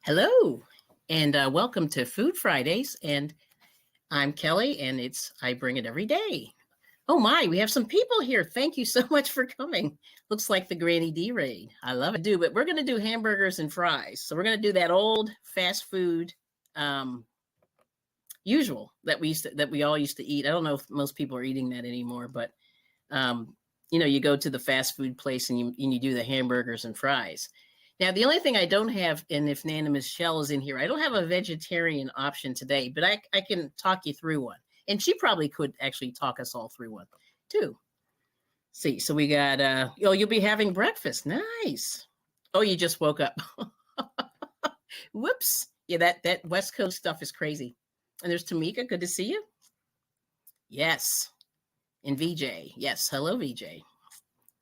Hello, and welcome to Food Fridays. And I'm Kelly, and I bring it every day. Oh my, we have some people here. Thank you so much for coming. Looks like the Granny D raid. I love it. But we're going to do hamburgers and fries. So we're going to do that old fast food usual that we all used to eat. I don't know if most people are eating that anymore, but you go to the fast food place and you do the hamburgers and fries. Now, the only thing I don't have, and if Nana Michelle is in here, I don't have a vegetarian option today, but I can talk you through one. And she probably could actually talk us all through one, too. See, so we got, you'll be having breakfast. Nice. Oh, you just woke up. Whoops. Yeah, that West Coast stuff is crazy. And there's Tamika. Good to see you. Yes. And VJ. Yes. Hello, VJ.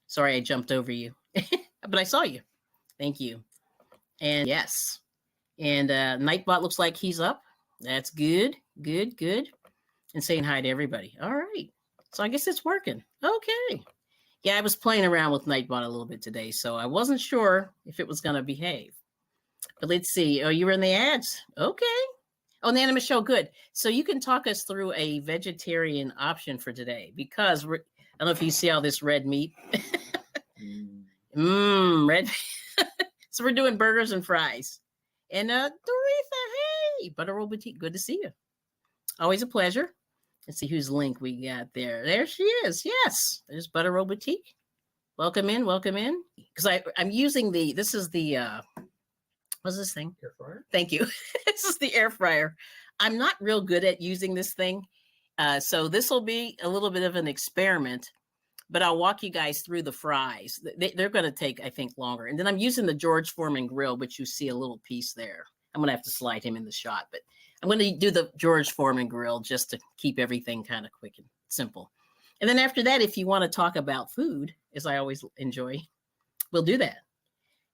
Sorry I jumped over you, but I saw you. Thank you. And yes. And Nightbot looks like he's up. That's good. Good. And saying hi to everybody. All right. So I guess it's working. Okay. Yeah, I was playing around with Nightbot a little bit today, so I wasn't sure if it was going to behave. But let's see. Oh, you were in the ads. Okay. Oh, Nana Michelle, good. So you can talk us through a vegetarian option for today because I don't know if you see all this red meat. Red meat. So we're doing burgers and fries. And Doretha, hey, Butter Roll Boutique, good to see you. Always a pleasure. Let's see whose link we got there. There she is. Yes, there's Butter Roll Boutique. Welcome in. Because I'm using this is the, what's this thing? Air fryer. Thank you. This is the air fryer. I'm not real good at using this thing. So this will be a little bit of an experiment. But I'll walk you guys through the fries. They're going to take, I think, longer. And then I'm using the George Foreman grill, which you see a little piece there. I'm going to have to slide him in the shot. But I'm going to do the George Foreman grill just to keep everything kind of quick and simple. And then after that, if you want to talk about food, as I always enjoy, we'll do that.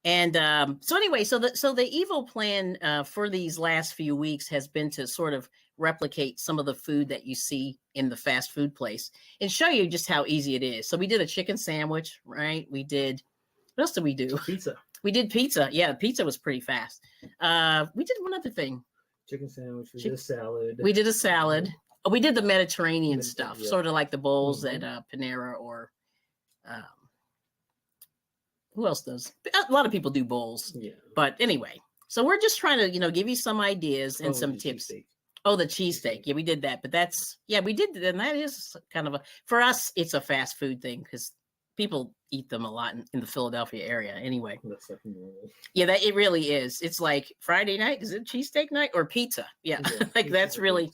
And so anyway, so the evil plan for these last few weeks has been to sort of replicate some of the food that you see in the fast food place and show you just how easy it is. So we did a chicken sandwich, right? What else did we do? Pizza. We did pizza. Yeah, pizza was pretty fast. We did one other thing. Chicken sandwich. We did a salad. We did a salad. Oh, we did the Mediterranean stuff, yeah. Sort of like the bowls at Panera or who else does? A lot of people do bowls. Yeah. But anyway, so we're just trying to, give you some ideas and some tips. Oh, the cheesesteak. Yeah, we did that. But we did. And that is kind of for us, it's a fast food thing because people eat them a lot in the Philadelphia area anyway. That's like normal. Yeah, it really is. It's like Friday night. Is it cheesesteak night or pizza? Yeah. Like that's really,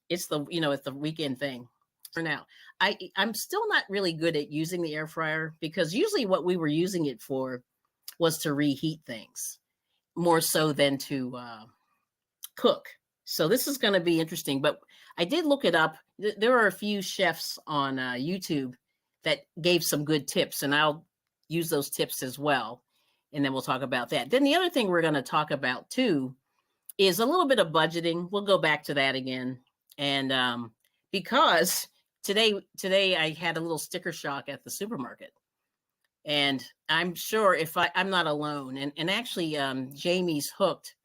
it's the weekend thing. For now, I'm still not really good at using the air fryer because usually what we were using it for was to reheat things more so than to cook. So this is going to be interesting, but I did look it up. There are a few chefs on YouTube that gave some good tips, and I'll use those tips as well. And then we'll talk about that. Then the other thing we're going to talk about too is a little bit of budgeting. We'll go back to that again. And because Today I had a little sticker shock at the supermarket, and I'm sure I'm not alone. And actually, Jamie's hooked.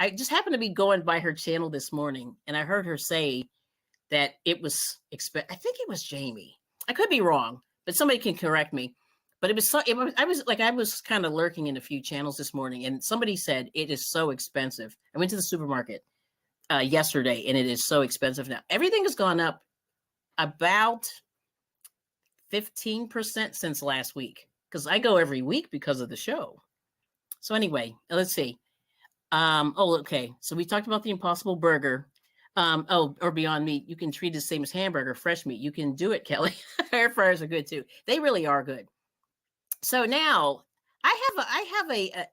I just happened to be going by her channel this morning, and I heard her say that it was I think it was Jamie. I could be wrong, but somebody can correct me. But I was kind of lurking in a few channels this morning, and somebody said it is so expensive. I went to the supermarket yesterday, and it is so expensive now. Everything has gone up about 15% since last week because I go every week because of the show. So anyway, let's see. Okay. So we talked about the Impossible Burger. Or Beyond Meat. You can treat it the same as hamburger, fresh meat. You can do it, Kelly. Air fryers are good too. They really are good. So now I have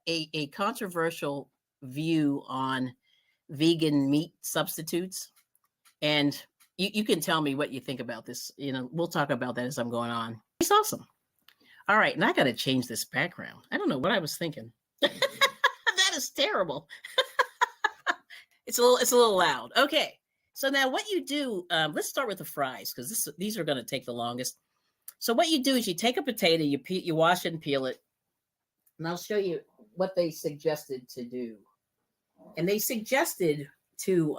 a controversial view on vegan meat substitutes, and you can tell me what you think about this. We'll talk about that as I'm going on. It's awesome. All right. And I got to change this background. I don't know what I was thinking. That is terrible. It's a little loud. Okay. So now what you do, let's start with the fries because these are going to take the longest. So what you do is you take a potato, you wash it and peel it. And I'll show you what they suggested to do. And they suggested to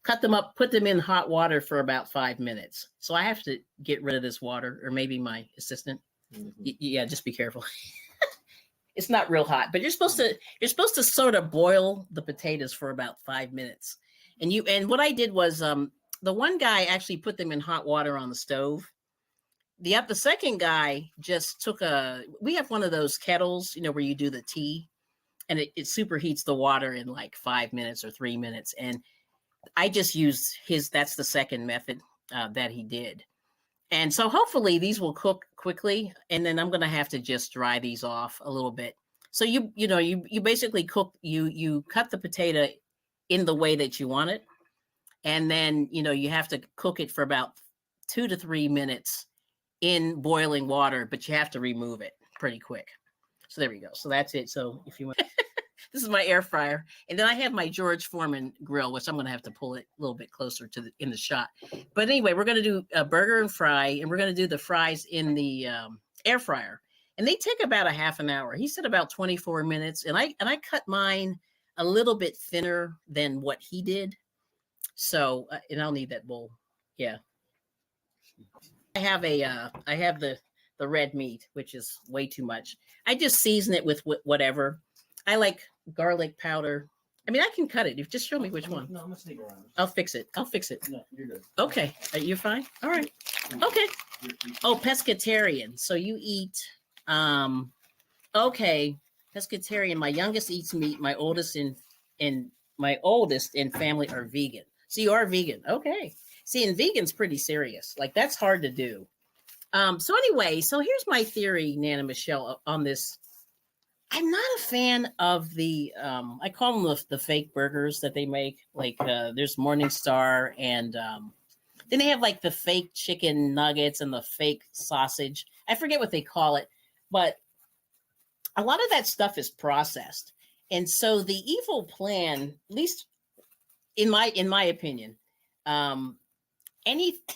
cut them up, put them in hot water for about 5 minutes. So I have to get rid of this water, or maybe my assistant. Yeah, just be careful. It's not real hot, but you're supposed to sort of boil the potatoes for about 5 minutes. And what I did was the one guy actually put them in hot water on the stove. The second guy just took we have one of those kettles, where you do the tea, and it superheats the water in like 5 minutes or 3 minutes. And I just used that's the second method that he did. And so hopefully these will cook quickly, and then I'm going to have to just dry these off a little bit. So you basically cook, you cut the potato in the way that you want it. And then, you have to cook it for about 2 to 3 minutes in boiling water, but you have to remove it pretty quick. So there we go. So that's it. So if you want, this is my air fryer. And then I have my George Foreman grill, which I'm going to have to pull it a little bit closer to in the shot. But anyway, we're going to do a burger and fry, and we're going to do the fries in the air fryer. And they take about a half an hour. He said about 24 minutes. And I cut mine a little bit thinner than what he did. So, and I'll need that bowl. Yeah. I have the red meat, which is way too much. I just season it with whatever. I like garlic powder. I mean, I can cut it. Just show me which one. No, I'm gonna sneak around. I'll fix it. No, you're good. Okay. You're fine? All right. Okay. Oh, pescatarian. So you eat, okay. Pescatarian. My youngest eats meat. My oldest in family are vegan. So you are vegan. Okay. See, and vegan's pretty serious. Like, that's hard to do. So anyway, so here's my theory, Nana Michelle, on this. I'm not a fan of the, I call them the fake burgers that they make. Like, there's Morningstar, and then they have like the fake chicken nuggets and the fake sausage. I forget what they call it, but a lot of that stuff is processed. And so the evil plan, at least in my opinion,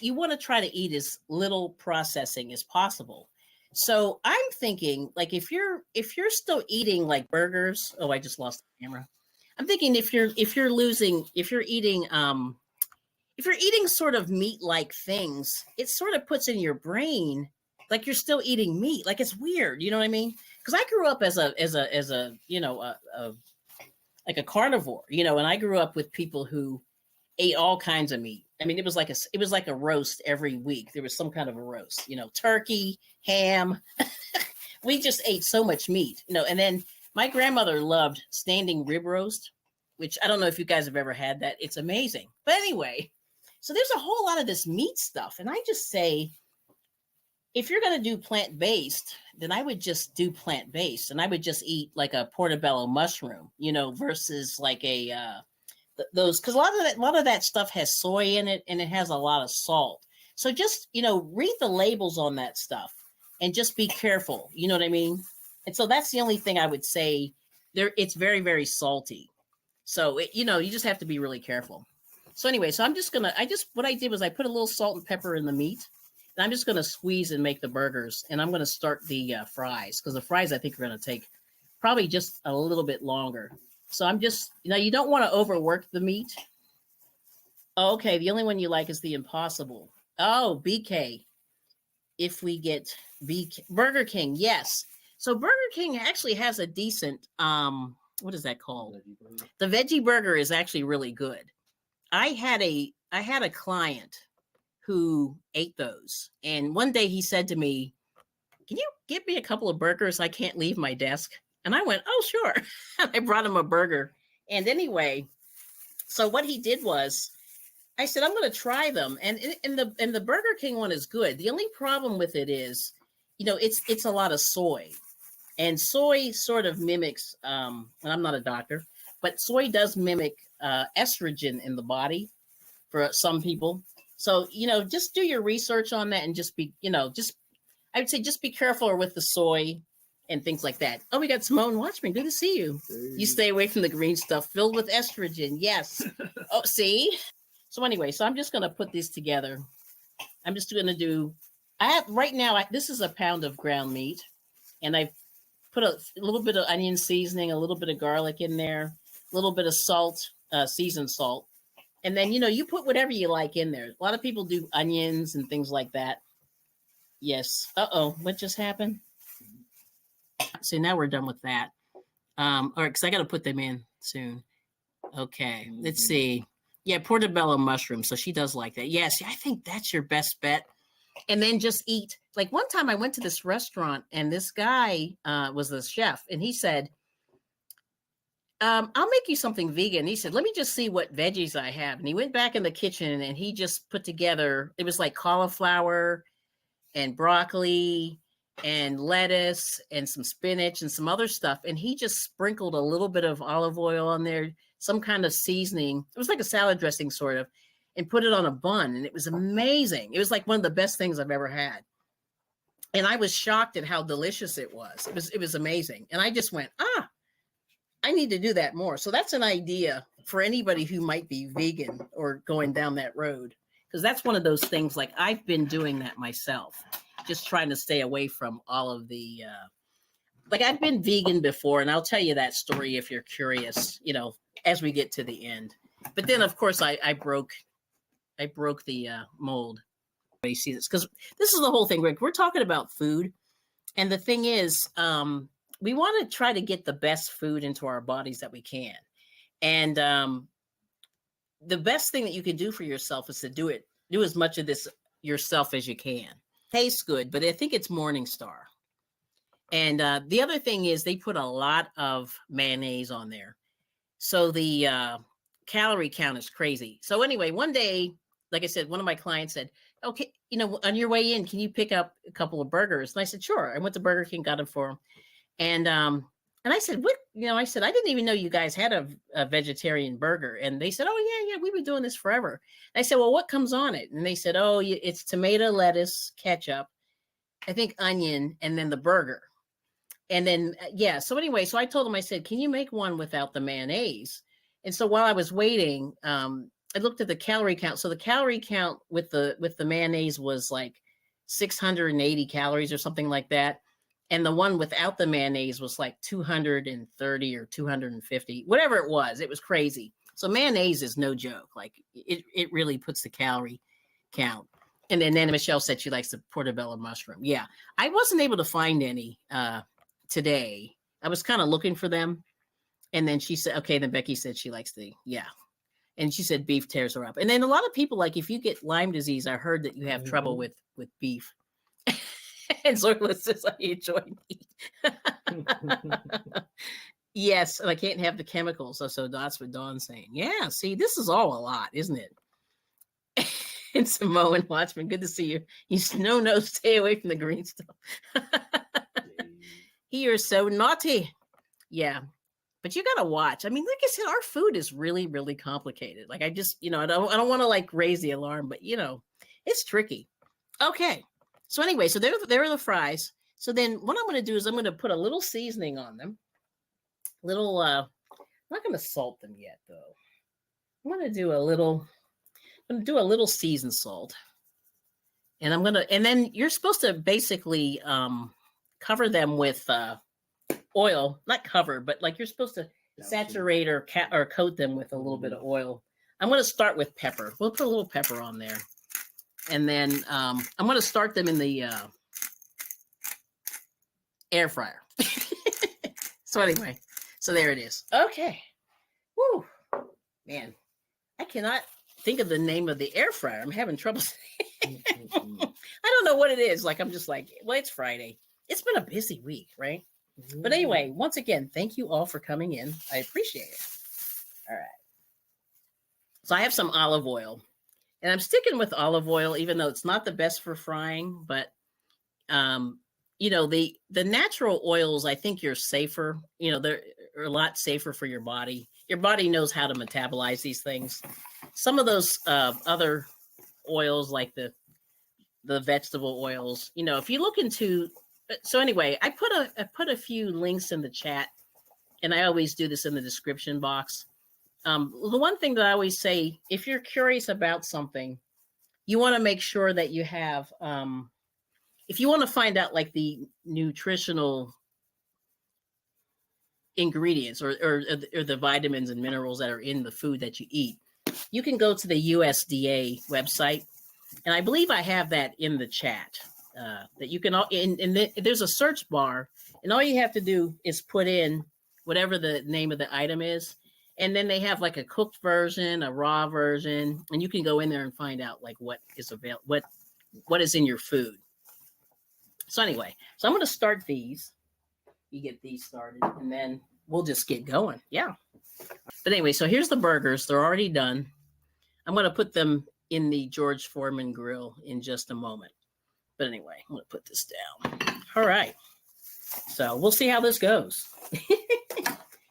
you want to try to eat as little processing as possible. So I'm thinking, like, if you're still eating like burgers, oh, I just lost the camera. I'm thinking if you're eating sort of meat-like things, it sort of puts in your brain like you're still eating meat. Like, it's weird, you know what I mean? Because I grew up as a like a carnivore, and I grew up with people who ate all kinds of meat. I mean, it was like a roast every week. There was some kind of a roast, turkey, ham. We just ate so much meat, and then my grandmother loved standing rib roast, which I don't know if you guys have ever had that. It's amazing. But anyway, so there's a whole lot of this meat stuff. And I just say, if you're going to do plant-based, then I would just do plant-based, and I would just eat like a portobello mushroom, versus like those, because a lot of that stuff has soy in it, and it has a lot of salt. So just read the labels on that stuff and just be careful. You know what I mean? And so that's the only thing I would say. It's very, very salty. So you just have to be really careful. So anyway, so what I did was I put a little salt and pepper in the meat, and I'm just gonna squeeze and make the burgers, and I'm gonna start the fries, because the fries I think are gonna take probably just a little bit longer. So I'm just, you don't want to overwork the meat. Oh, okay, the only one you like is the Impossible. Oh, BK. If we get Burger King, yes. So Burger King actually has a decent, what is that called? The veggie burger is actually really good. I had a client who ate those, and one day he said to me, "Can you get me a couple of burgers? I can't leave my desk." And I went, "Oh, sure." I brought him a burger. And anyway, so what he did was, I said, "I'm going to try them." And the Burger King one is good. The only problem with it is, it's a lot of soy. And soy sort of mimics, and I'm not a doctor, but soy does mimic estrogen in the body for some people. So, just do your research on that, and just be, I would say just be careful with the soy and things like that. Oh, we got Simone Watchman. Good to see you. You stay away from the green stuff filled with estrogen. Yes. Oh, see? So anyway, so I'm just going to put these together. I'm just going to do, I have right now, this is a pound of ground meat, and I've put a little bit of onion seasoning, a little bit of garlic in there, a little bit of salt, seasoned salt. And then, you put whatever you like in there. A lot of people do onions and things like that. Yes. Uh-oh, what just happened? So now we're done with that. All right, because I got to put them in soon. Okay, let's see. Yeah, portobello mushroom. So she does like that. Yes, I think that's your best bet. And then just eat. Like one time I went to this restaurant and this guy was the chef and he said, I'll make you something vegan. He said, let me just see what veggies I have. And he went back in the kitchen and he just put together, it was like cauliflower and broccoli and lettuce and some spinach and some other stuff. And he just sprinkled a little bit of olive oil on there, some kind of seasoning. It was like a salad dressing sort of, and put it on a bun. And it was amazing. It was like one of the best things I've ever had. And I was shocked at how delicious it was. It was amazing. And I just went, I need to do that more. So that's an idea for anybody who might be vegan or going down that road. Because that's one of those things, like I've been doing that myself, just trying to stay away from all of the, like I've been vegan before, and I'll tell you that story if you're curious, as we get to the end. But then, of course, I broke the mold. You see this, because this is the whole thing, Rick. We're talking about food. And the thing is, we want to try to get the best food into our bodies that we can. And the best thing that you can do for yourself is to do as much of this yourself as you can. Tastes good, but I think it's Morningstar. And the other thing is they put a lot of mayonnaise on there. So the calorie count is crazy. So anyway, one day, like I said, one of my clients said, okay, on your way in, can you pick up a couple of burgers? And I said, sure. I went to Burger King, got them for him. And I said, what, I said, I didn't even know you guys had a vegetarian burger. And they said, oh yeah, we've been doing this forever. And I said, well, what comes on it? And they said, oh, it's tomato, lettuce, ketchup, I think onion, and then the burger. And then, so anyway, so I told them, I said, can you make one without the mayonnaise? And so while I was waiting, I looked at the calorie count. So the calorie count with the mayonnaise was like 680 calories or something like that. And the one without the mayonnaise was like 230 or 250, whatever it was. It was crazy. So mayonnaise is no joke. Like it really puts the calorie count. And then Nana Michelle said she likes the portobello mushroom. Yeah, I wasn't able to find any today. I was kind of looking for them. And then she said, okay, then Becky said she likes and she said beef tears her up. And then a lot of people, like if you get Lyme disease, I heard that you have trouble with beef. And Zorla says, I enjoy meat. Yes, and I can't have the chemicals. So that's what Dawn's saying. Yeah, see, this is all a lot, isn't it? And Samoan Watchman, good to see you. You no, stay away from the green stuff. You're so naughty. Yeah. But you got to watch. I mean, like I said, our food is really, really complicated. Like I just, I don't want to like raise the alarm, but it's tricky. Okay. So anyway, so there are the fries. So then what I'm going to do is I'm going to put a little seasoning on them. I'm not going to salt them yet though. I'm going to do a little seasoned salt. And and then you're supposed to basically cover them with oil, not cover, but like you're supposed to saturate or coat them with a little bit of oil. I'm going to start with pepper. We'll put a little pepper on there. And then I'm going to start them in the air fryer. So anyway, so there it is. Okay. Woo. Man, I cannot think of the name of the air fryer. I'm having trouble. I don't know what it is. Like, I'm just like, well, it's Friday. It's been a busy week, right? But anyway, once again, thank you all for coming in. I appreciate it. All right. So I have some olive oil. And I'm sticking with olive oil, even though it's not the best for frying. But, the natural oils, I think you're safer. They're a lot safer for your body. Your body knows how to metabolize these things. Some of those other oils, like the vegetable oils, if you look into. So anyway, I put a few links in the chat, and I always do this in the description box. The one thing that I always say, if you're curious about something, you want to make sure that you have, if you want to find out like the nutritional ingredients or the vitamins and minerals that are in the food that you eat, you can go to the USDA website. And I believe I have that in the chat that you can, there's a search bar, and all you have to do is put in whatever the name of the item is. And then they have like a cooked version, a raw version, and you can go in there and find out like what is available, what is in your food. So anyway, so I'm going to start these. You get these started, and then we'll just get going. Yeah. But anyway, so here's the burgers. They're already done. I'm going to put them in the George Foreman grill in just a moment. But anyway, I'm going to put this down. All right. So we'll see how this goes.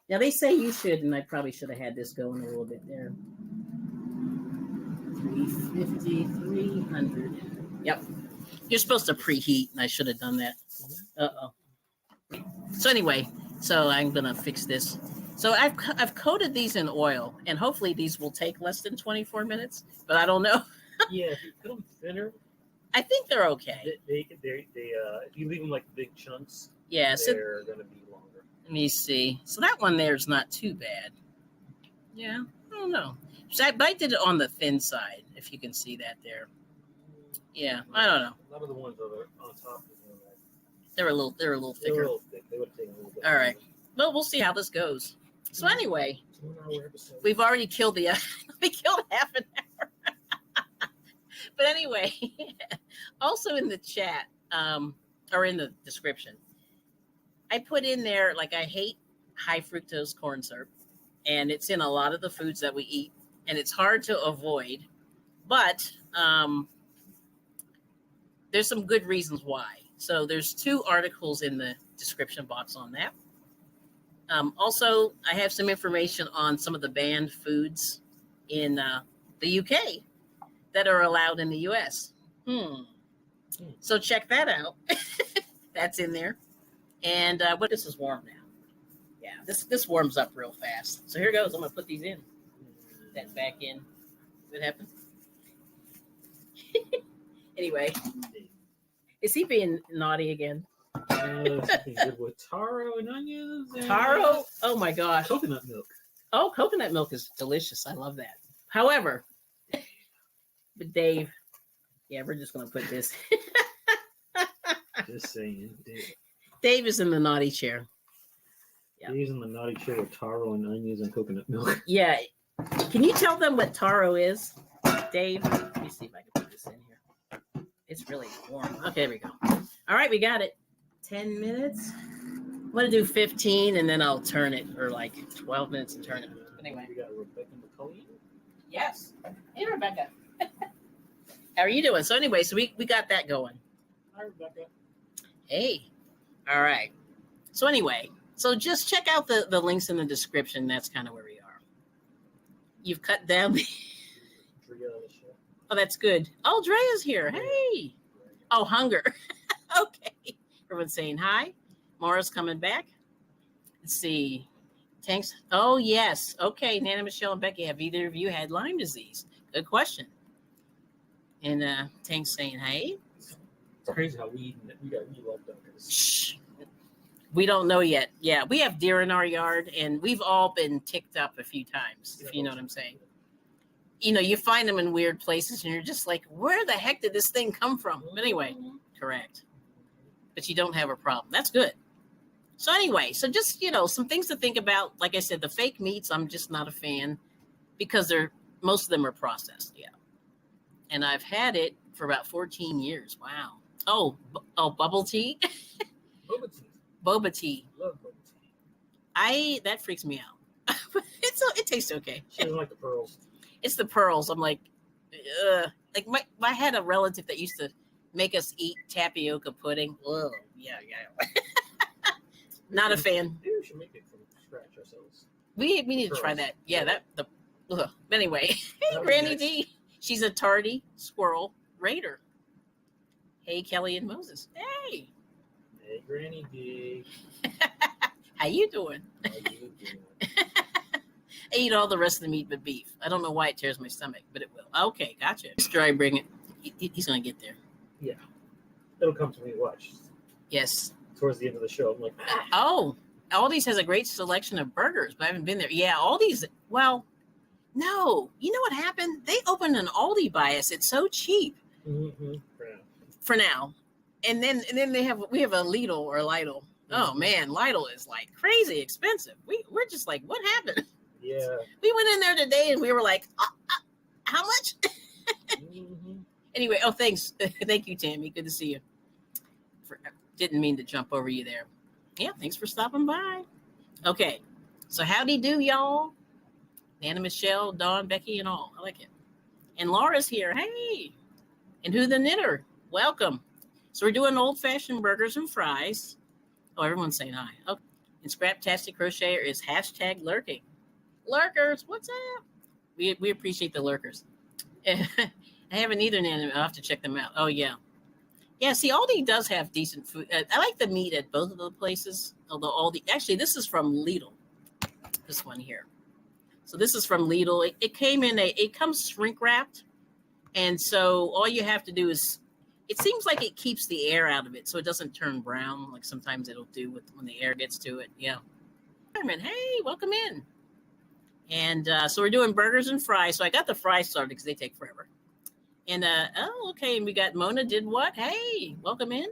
Now, they say you should, and I probably should have had this going a little bit there. 350, 300. Yep. You're supposed to preheat, and I should have done that. Uh-oh. So anyway, so I'm going to fix this. So I've coated these in oil, and hopefully these will take less than 24 minutes, but I don't know. Yeah, if you cut them thinner, I think they're okay. They if you leave them like big chunks, yeah, they're going to be longer. Let me see. So that one there is not too bad. Yeah, I don't know. So I did it on the thin side, if you can see that there. Yeah, I don't know. A lot of the ones that are on top, they're a little thicker. They're a little thick. They would take a little bit. All right. Well, we'll see how this goes. So anyway, we've already killed we killed half an hour. But anyway, also in the chat, or in the description, I put in there, like, I hate high fructose corn syrup, and it's in a lot of the foods that we eat, and it's hard to avoid, but there's some good reasons why. So there's 2 articles in the description box on that. Also, I have some information on some of the banned foods in the UK that are allowed in the US. So check that out. That's in there. And this is warm now. Yeah, this warms up real fast. So here goes. I'm going to put these in. That back in. What happened? Anyway. Is he being naughty again? Something good with taro and onions. Taro? Oh my gosh. Coconut milk. Oh, coconut milk is delicious. I love that. However, but Dave, yeah, we're just going to put this. Just saying. Dave is in the naughty chair. Yeah. He's in the naughty chair with taro and onions and coconut milk. Yeah. Can you tell them what taro is, Dave? Let me see if I can put this in here. It's really warm. Okay, there we go. All right, we got it. 10 minutes. I'm going to do 15, and then I'll turn it, or like 12 minutes and turn it. Anyway. We got Rebecca McCully. Yes. Hey, Rebecca. How are you doing? So anyway, so we got that going. Hi, Rebecca. Hey. All right. So anyway, so just check out the links in the description. That's kind of where we are. You've cut down. Oh, that's good. Oh, Drea's here. Hey. Oh, hunger. Okay. Everyone's saying hi. Maura's coming back. Let's see. Tanks. Oh, yes. Okay. Nana, Michelle, and Becky, have either of you had Lyme disease? Good question. And Tank's saying, hey. It's crazy how we got leftovers. Shh. We don't know yet. Yeah, we have deer in our yard, and we've all been ticked up a few times, if you know what I'm saying. You know, you find them in weird places, and you're just like, where the heck did this thing come from? But anyway, correct. But you don't have a problem. That's good. So anyway, so just, you know, some things to think about. Like I said, the fake meats, I'm just not a fan because most of them are processed. Yeah. And I've had it for about 14 years. Wow. Oh, bubble tea. Boba tea. Boba tea. Love boba tea. That freaks me out. It tastes okay. She doesn't like the pearls. It's the pearls. I'm like, ugh. Like I had a relative that used to make us eat tapioca pudding. Ugh. Yeah. Not a fan. Maybe we should make it from scratch ourselves. We need to try that. Yeah, But anyway, hey, Granny D. She's a tardy squirrel raider. Hey, Kelly and Moses. Hey. Hey, Granny D. How you doing? How you doing? I eat all the rest of the meat but beef. I don't know why it tears my stomach, but it will. Okay, gotcha. After I bring it, he's going to get there. Yeah. It'll come to me. Watch. Yes. Towards the end of the show, I'm like, Oh, Aldi's has a great selection of burgers, but I haven't been there. Yeah, Aldi's. Well, no. You know what happened? They opened an Aldi by us. It's so cheap. Mm-hmm. For now, and then we have a Lidl or Lidl. Oh man, Lidl is like crazy expensive. We're just like, what happened? Yeah. We went in there today and we were like, how much? Anyway, thanks. Thank you, Tammy. Good to see you. Didn't mean to jump over you there. Yeah, thanks for stopping by. Okay, so howdy do, y'all. Nana, Michelle, Dawn, Becky, and all. I like it. And Laura's here. Hey. And Who the Knitter. Welcome. So we're doing old-fashioned burgers and fries. Oh, everyone's saying hi. Okay. And Scraptastic Crocheter is #lurking. Lurkers, what's up? We appreciate the lurkers. I haven't either, Nana. I'll have to check them out. Oh, yeah. Yeah, see, Aldi does have decent food. I like the meat at both of the places. Although Aldi, actually, this is from Lidl. This one here. So this is from Lidl. It came in it comes shrink wrapped. And so all you have to do is, it seems like it keeps the air out of it so it doesn't turn brown like sometimes it'll do when the air gets to it. Yeah. Hey, welcome in. And so we're doing burgers and fries. So I got the fries started because they take forever. And, okay. And we got Mona did what? Hey, welcome in.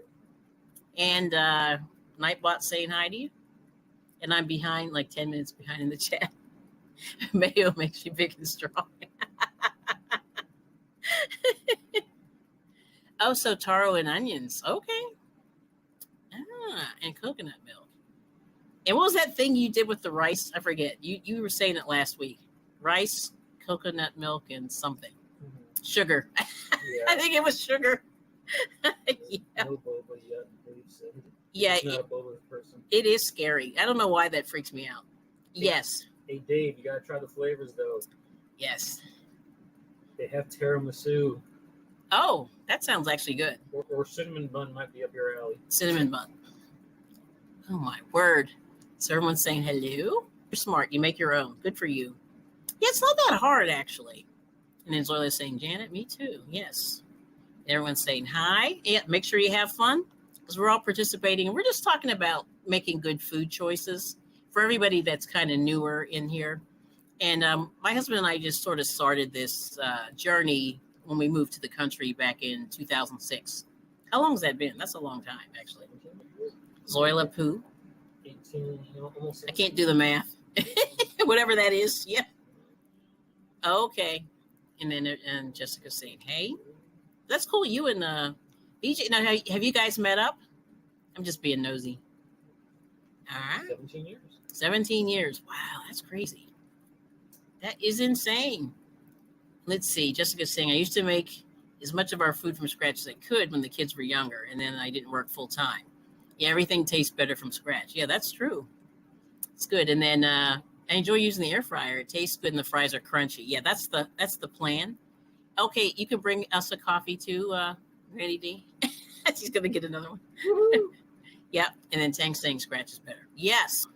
And Nightbot saying hi to you. And I'm behind, like 10 minutes behind in the chat. Mayo makes you big and strong. Oh, so taro and onions. Okay. And coconut milk. And what was that thing you did with the rice? I forget. You were saying it last week. Rice, coconut milk, and something. Mm-hmm. Sugar. Yeah. I think it was sugar. Yeah. No boba yet, Dave said. Yeah. He's not a boba person. It is scary. I don't know why that freaks me out. Yes. Hey, Dave, you got to try the flavors, though. Yes. They have tiramisu. Oh, that sounds actually good. Or cinnamon bun might be up your alley. Cinnamon bun. Oh, my word. So everyone's saying hello? You're smart. You make your own. Good for you. Yeah, it's not that hard, actually. And then Zoila's saying, Janet, me too. Yes. Everyone's saying hi. Yeah, make sure you have fun because we're all participating. And we're just talking about making good food choices for everybody that's kind of newer in here. And my husband and I just sort of started this journey when we moved to the country back in 2006. How long has that been? That's a long time, actually. Zoila Poo. 18, almost. I can't do the math. Whatever that is. Yeah. Okay. And then Jessica saying, hey, that's cool. You and BJ. Now, have you guys met up? I'm just being nosy. All right. 17 years. 17 years. Wow, that's crazy. That is insane. Let's see. Jessica's saying, I used to make as much of our food from scratch as I could when the kids were younger, and then I didn't work full time. Yeah, everything tastes better from scratch. Yeah, that's true. It's good. And then I enjoy using the air fryer. It tastes good and the fries are crunchy. Yeah, that's the plan. Okay, you can bring us a coffee too, Ready D. She's gonna get another one. Yeah, and then Tang saying scratch is better. Yes.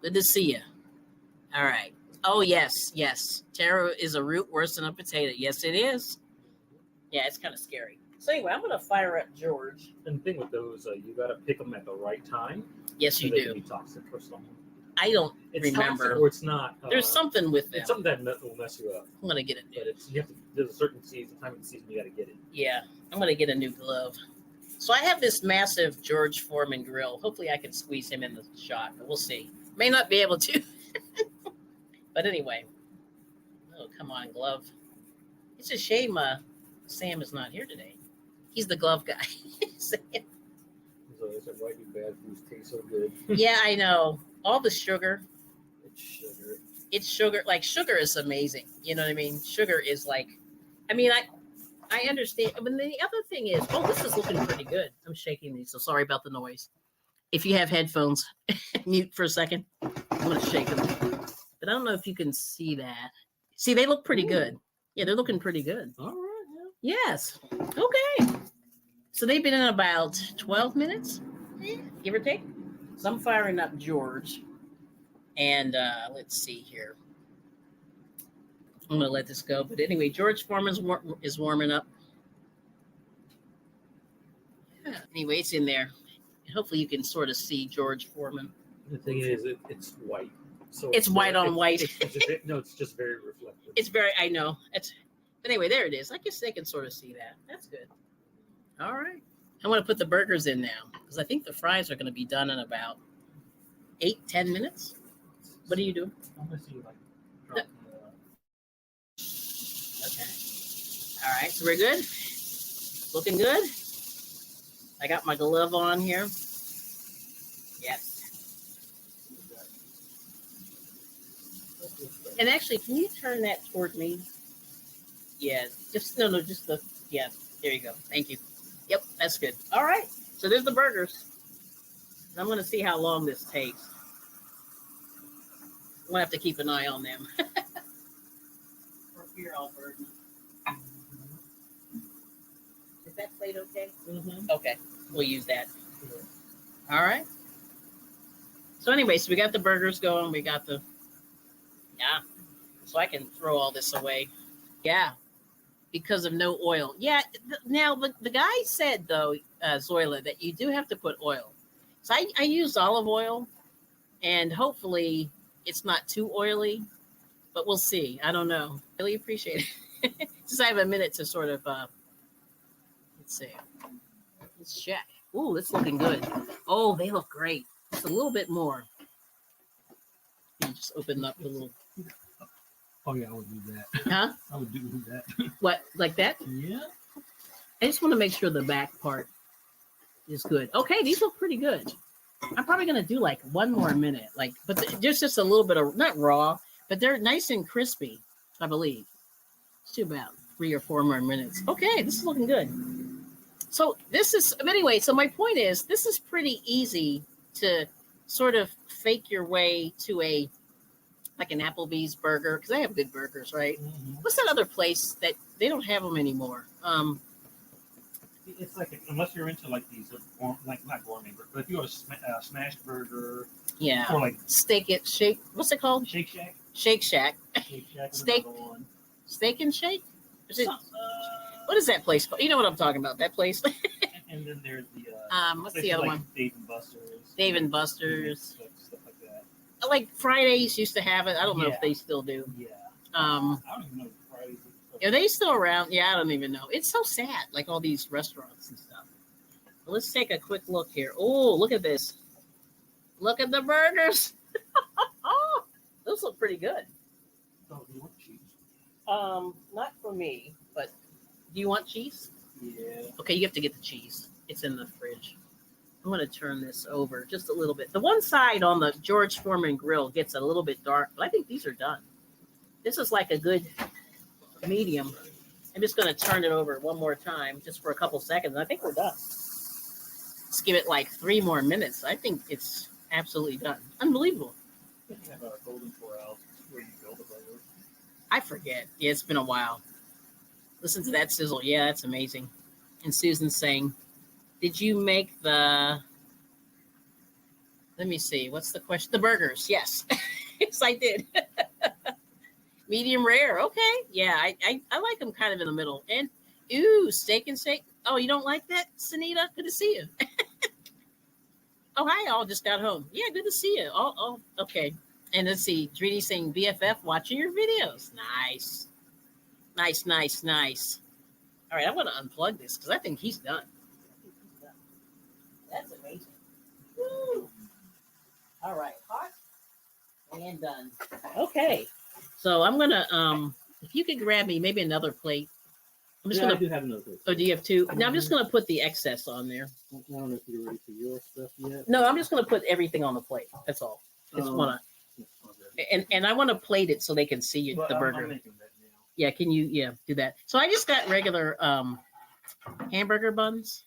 Good to see you. All right. Oh, yes. Taro is a root worse than a potato. Yes, it is. Yeah, it's kind of scary. So anyway, I'm going to fire up George. And the thing with those, you got to pick them at the right time. Yes, you do. Can be toxic or something. I don't remember. Toxic or it's not. There's something with them. It's something that will mess you up. I'm going to get it. But there's a certain time of the season you got to get it. Yeah, I'm going to get a new glove. So I have this massive George Foreman grill. Hopefully I can squeeze him in the shot, but we'll see. May not be able to. But anyway. Oh, come on, glove. It's a shame Sam is not here today. He's the glove guy. So I said, why do bad foods taste so good? Yeah, I know. All the sugar. It's sugar. Like, sugar is amazing. You know what I mean? Sugar is like, I understand. But the other thing is, this is looking pretty good. I'm shaking these, so sorry about the noise. If you have headphones, mute for a second. I'm going to shake them. But I don't know if you can see that. See, they look pretty good. Yeah, they're looking pretty good. All right. Yeah. Yes. Okay. So they've been in about 12 minutes, give or take. So I'm firing up George. And let's see here. I'm going to let this go. But anyway, George Foreman is warming up. Yeah. Anyway, it's in there. Hopefully you can sort of see George Foreman. The thing is, it's white. So It's white on white. It's just very reflective. It's very, I know. But anyway, there it is. I guess they can sort of see that. That's good. All right. I want to put the burgers in now because I think the fries are going to be done in about 8-10 minutes. What are you doing? I'm going to see like drop Okay. All right. So we're good. Looking good. I got my glove on here. Yes. And actually, can you turn that toward me? Yeah. Just no. Just the yeah. There you go. Thank you. Yep. That's good. All right. So there's the burgers. I'm going to see how long this takes. I'm going to have to keep an eye on them. Here, all burgers. Is that plate okay? Mm-hmm. Okay. We'll use that. All right. So anyway, so we got the burgers going. We got the, yeah. So I can throw all this away. Yeah. Because of no oil. Yeah. Now, the guy said, though, Zoila, that you do have to put oil. So I used olive oil, and hopefully it's not too oily, but we'll see. I don't know. Really appreciate it. Since I have a minute to sort of, let's see. Let's check. Ooh, it's looking good. Oh, they look great. Just a little bit more. You just open up the little. Oh yeah, I would do that. Huh? I would do that. What, like that? Yeah. I just want to make sure the back part is good. Okay, these look pretty good. I'm probably gonna do like one more minute, but there's just a little bit of not raw, but they're nice and crispy. I believe. Let's do about 3 or 4 more minutes. Okay, this is looking good. So this is anyway. So my point is, this is pretty easy to sort of fake your way to a like an Applebee's burger because they have good burgers, right? Mm-hmm. What's that other place that they don't have them anymore? It's like unless you're into like these, like not gourmet, but if you have a smashed burger, yeah, or like steak it shake. What's it called? Shake Shack. Shake Shack. Shake Shack. Steak. Steak and Shake. Is it, what is that place called? You know what I'm talking about? That place. And then there's the what's the other one? Dave and Buster's. Dave and Buster's. Stuff like that. Like Fridays used to have it. I don't know if they still do. Yeah. I don't even know if Fridays. Are they still around? Yeah, I don't even know. It's so sad, like all these restaurants and stuff. But let's take a quick look here. Oh, look at this. Look at the burgers. Oh, those look pretty good. Oh, do you want cheese? Not for me, but do you want cheese? Yeah. Okay, you have to get the cheese. It's in the fridge. I'm going to turn this over just a little bit. The one side on the George Foreman grill gets a little bit dark, but I think these are done. This is like a good medium. I'm just going to turn it over one more time just for a couple seconds. I think we're done. Let's give it like 3 more minutes. I think it's absolutely done. Unbelievable. You have a golden 4 ounce where you build a burger. I forget. Yeah, it's been a while. Listen to that sizzle. Yeah, that's amazing. And Susan's saying, did you make the, let me see, what's the question? The burgers. Yes. Yes, I did. Medium rare. Okay. Yeah, I like them kind of in the middle. And, ooh, steak and shake. Oh, you don't like that, Sunita? Good to see you. Oh, hi, all just got home. Yeah, good to see you. Oh, okay. And let's see, Drini saying BFF, watching your videos. Nice. Nice. All right, I want to unplug this because I think he's done. That's amazing. Woo. All right, hot and done. Okay, so I'm gonna if you could grab me maybe another plate. I'm just gonna. I do have another plate. Oh, do you have 2? Now I'm just gonna put the excess on there. I don't know if you're ready for your stuff yet. No, I'm just gonna put everything on the plate. That's all. Just wanna. And I want to plate it so they can see the burger. I'm making that now. Yeah, can you do that? So I just got regular hamburger buns.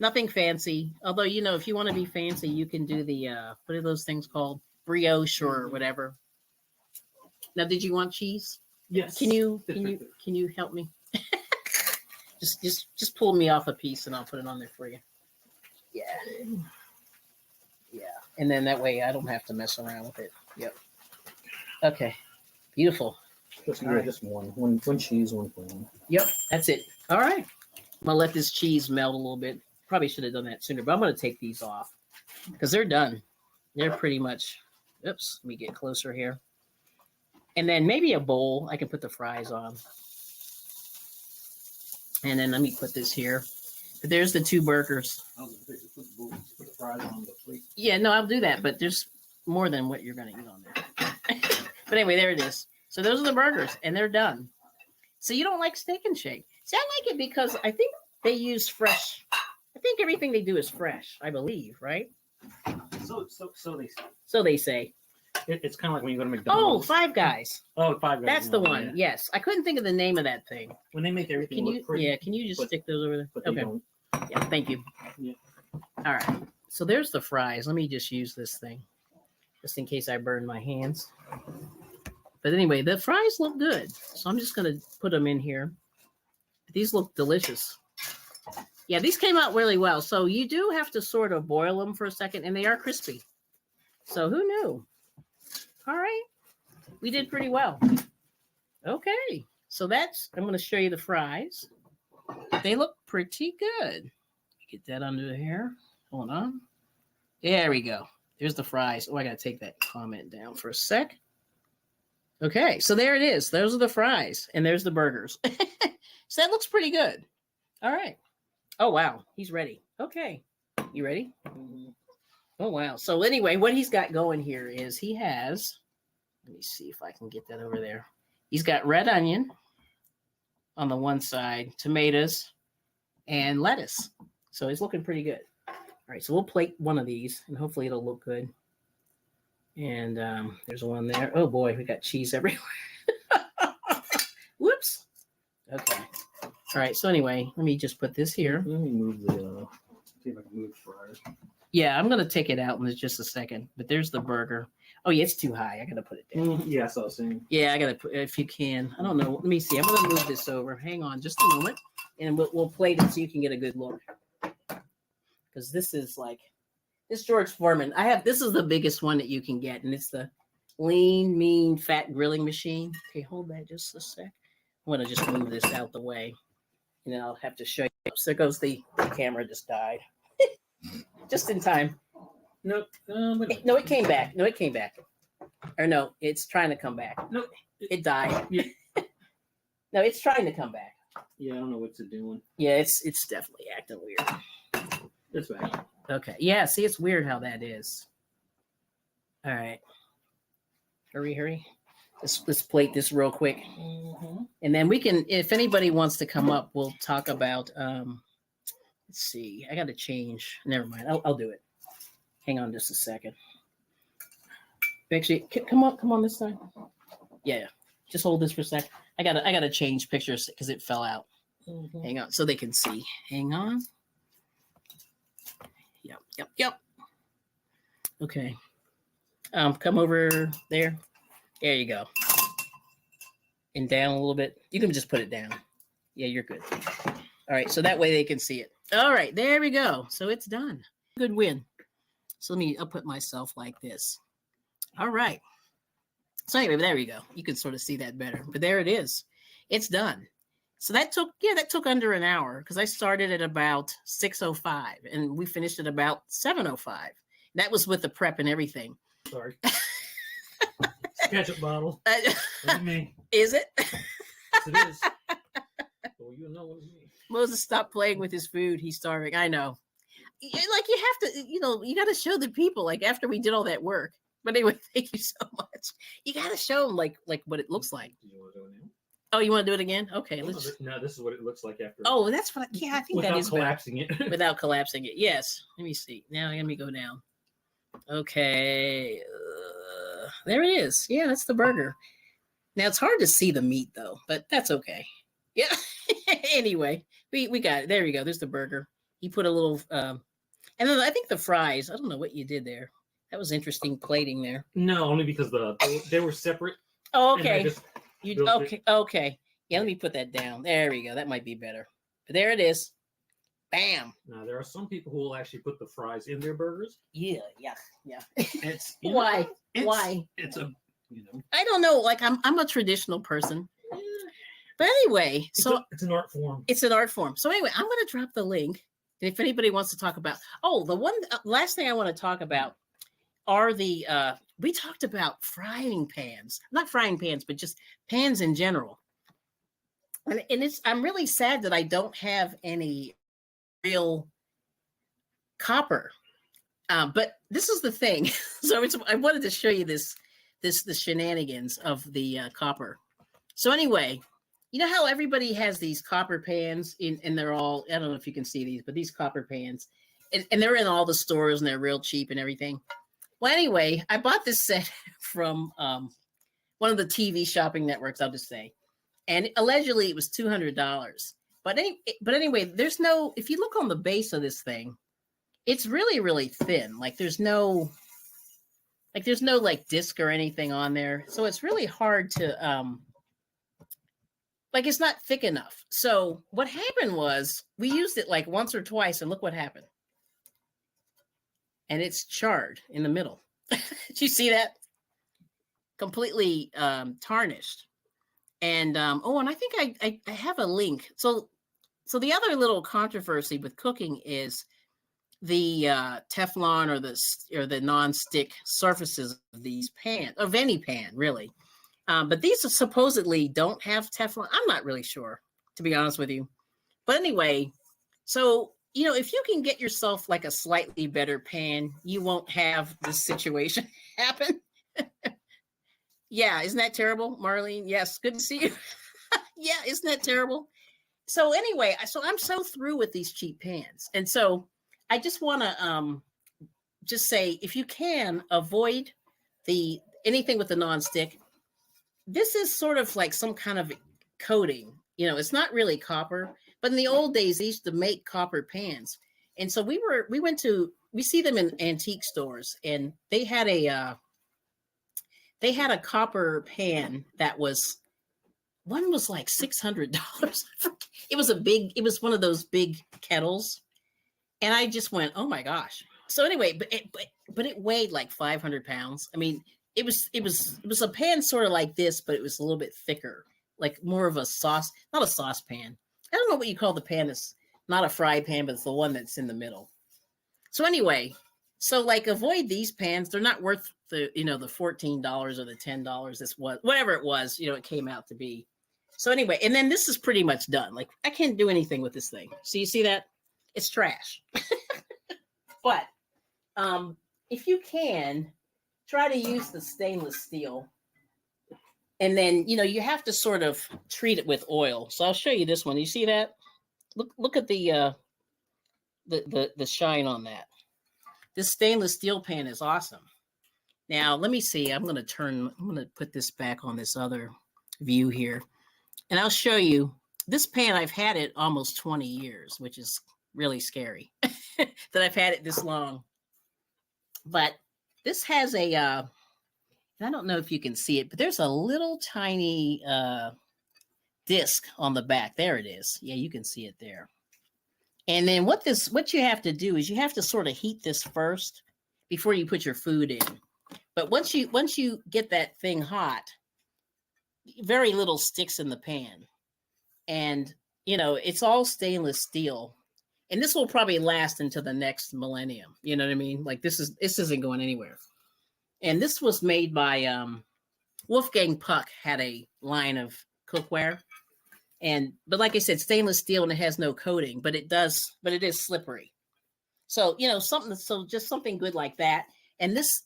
Nothing fancy. Although, if you want to be fancy, you can do the what are those things called? Brioche or whatever. Now, did you want cheese? Yes. Can you help me? just pull me off a piece and I'll put it on there for you. Yeah. And then that way I don't have to mess around with it. Yep. Okay. Beautiful. Just one cheese, one plain. Yep, that's it. All right. I'm gonna let this cheese melt a little bit. Probably should have done that sooner, but I'm gonna take these off because they're done. They're pretty much, oops, let me get closer here. And then maybe a bowl I can put the fries on. And then let me put this here. But there's the 2 burgers. Put the fries on the plate. Yeah, no, I'll do that, but there's more than what you're going to eat on there. But anyway, there it is. So those are the burgers, and they're done. So you don't like Steak and Shake? See, I like it because I think they use fresh. I think everything they do is fresh, I believe, right? So they say. So they say. It's kind of like when you go to Oh, McDonald's. Five Guys. Oh, Five Guys. That's the one. Yeah. Yes. I couldn't think of the name of that thing. When they make everything Can you? look pretty. Yeah. Can you just stick those over there? But they Okay. don't. Yeah. Thank you. Yeah. All right. So there's the fries. Let me just use this thing, just in case I burn my hands. But anyway, the fries look good, so I'm just gonna put them in here. These look delicious. Yeah, these came out really well. So you do have to sort of boil them for a second, and they are crispy. So who knew? All right, we did pretty well. Okay, so I'm going to show you the fries. They look pretty good. Get that under here. Hold on. There we go. There's the fries. Oh, I got to take that comment down for a sec. Okay, so there it is. Those are the fries, and there's the burgers. So that looks pretty good. All right. Oh, wow. He's ready. Okay. You ready? Mm-hmm. Oh, wow. So anyway, what he's got going here is he has, let me see if I can get that over there. He's got red onion on the one side, tomatoes, and lettuce. So it's looking pretty good. All right, so we'll plate one of these, and hopefully it'll look good. And there's one there. Oh, boy, we got cheese everywhere. Whoops. Okay. All right, so anyway, let me just put this here. Let me move the, see if I can move the fries. Yeah, I'm going to take it out in just a second. But there's the burger. Oh, yeah, it's too high. I got to put it down. Yeah, I saw the same. Yeah, I got to put, if you can. I don't know. Let me see. I'm going to move this over. Hang on just a moment. And we'll plate it so you can get a good look. Because this is like, this George Foreman. This is the biggest one that you can get. And it's the lean, mean, fat grilling machine. Okay, hold that just a sec. I'm going to just move this out the way. And then I'll have to show you. So there goes the camera just died. Just in time. Nope. No, it came back. No, it came back. Or no, it's trying to come back. Nope. It died. Yeah. No, it's trying to come back. Yeah, I don't know what's it doing. Yeah, it's definitely acting weird. It's back. Okay. Yeah, see, it's weird how that is. All right. Hurry. Let's plate this real quick. Mm-hmm. And then we can, if anybody wants to come up, we'll talk about, let's see. I got to change. Never mind. I'll do it. Hang on just a second. Actually, come on this side. Yeah. Just hold this for a sec. I gotta change pictures because it fell out. Mm-hmm. Hang on, so they can see. Hang on. Yep. Okay. Come over there. There you go. And down a little bit. You can just put it down. Yeah, you're good. All right, so that way they can see it. All right, there we go. So it's done. Good win. So I'll put myself like this. All right. So anyway, there we go. You can sort of see that better. But there it is. It's done. So that took under an hour because I started at about 6:05 and we finished at about 7:05. That was with the prep and everything. Sorry. Ketchup bottle. That's me. Is it? Yes, it is. Well, you know what it means. Moses stopped playing with his food. He's starving. I know. Like you have to, you got to show the people like after we did all that work. But anyway, thank you so much. You got to show them like what it looks like. Do you want to do it now? Oh, you want to do it again? Okay. No, this is what it looks like after. Oh, that's what. I think that is collapsing it. without collapsing it. Yes. Let me see. Now let me go down. Okay. There it is. Yeah, that's the burger. Now it's hard to see the meat though, but that's okay. Yeah. Anyway, we got it. There we go. There's the burger. He put a little, and then I think the fries. I don't know what you did there. That was interesting plating there. No, only because they were separate. Oh, okay. Okay. Okay. Yeah, let me put that down. There we go. That might be better. But there it is. Bam. Now there are some people who will actually put the fries in their burgers. Yeah. It's Why? It's, Why? It's a I don't know. Like I'm a traditional person. But anyway, it's an art form. It's an art form. So anyway, I'm going to drop the link. And if anybody wants to talk about, the last thing I want to talk about are the we talked about frying pans, not frying pans, but just pans in general. And I'm really sad that I don't have any real copper. But this is the thing. So I wanted to show you the shenanigans of the copper. So anyway, you know how everybody has these copper pans and they're all, I don't know if you can see these, but these copper pans, and they're in all the stores and they're real cheap and everything. Well, anyway, I bought this set from one of the TV shopping networks, I'll just say. And allegedly it was $200. But anyway, there's no, if you look on the base of this thing, it's really, really thin. Like there's no like disc or anything on there. So it's really hard to, like it's not thick enough. So what happened was we used it like once or twice and look what happened. And it's charred in the middle. Did you see that? Completely tarnished. And and I think I have a link. So the other little controversy with cooking is the Teflon or the non-stick surfaces of these pans, of any pan really. But these supposedly don't have Teflon. I'm not really sure, to be honest with you. But anyway, so if you can get yourself like a slightly better pan, you won't have this situation happen. Yeah, isn't that terrible, Marlene? Yes, good to see you. Yeah, isn't that terrible? So anyway, so I'm so through with these cheap pans. And so I just want to just say, if you can avoid anything with the nonstick, this is sort of like some kind of coating. It's not really copper, but in the old days, they used to make copper pans. And so we see them in antique stores, and they had a copper pan that one was like $600. It was one of those big kettles. And I just went, oh my gosh. So anyway, but it weighed like 500 pounds. I mean, it was a pan sort of like this, but it was a little bit thicker, like more of a not a saucepan. I don't know what you call the pan. It's not a fry pan, but it's the one that's in the middle. So anyway, so like avoid these pans. They're not worth the $14 or the $10. This was whatever it was, it came out to be. So anyway, and then this is pretty much done. Like I can't do anything with this thing. So you see that? It's trash. But if you can, try to use the stainless steel. And then, you have to sort of treat it with oil. So I'll show you this one. You see that? Look at the shine on that. This stainless steel pan is awesome. Now, let me see. I'm going to put this back on this other view here. And I'll show you this pan. I've had it almost 20 years, which is really scary that I've had it this long. But this has I don't know if you can see it, but there's a little tiny disc on the back. There it is. Yeah, you can see it there. And then what you have to do is you have to sort of heat this first before you put your food in. But once you get that thing hot, very little sticks in the pan. And, it's all stainless steel. And this will probably last into the next millennium. You know what I mean? Like this isn't going anywhere. And this was made by Wolfgang Puck had a line of cookware. But like I said, stainless steel, and it has no coating, but it is slippery. So, just something good like that. And this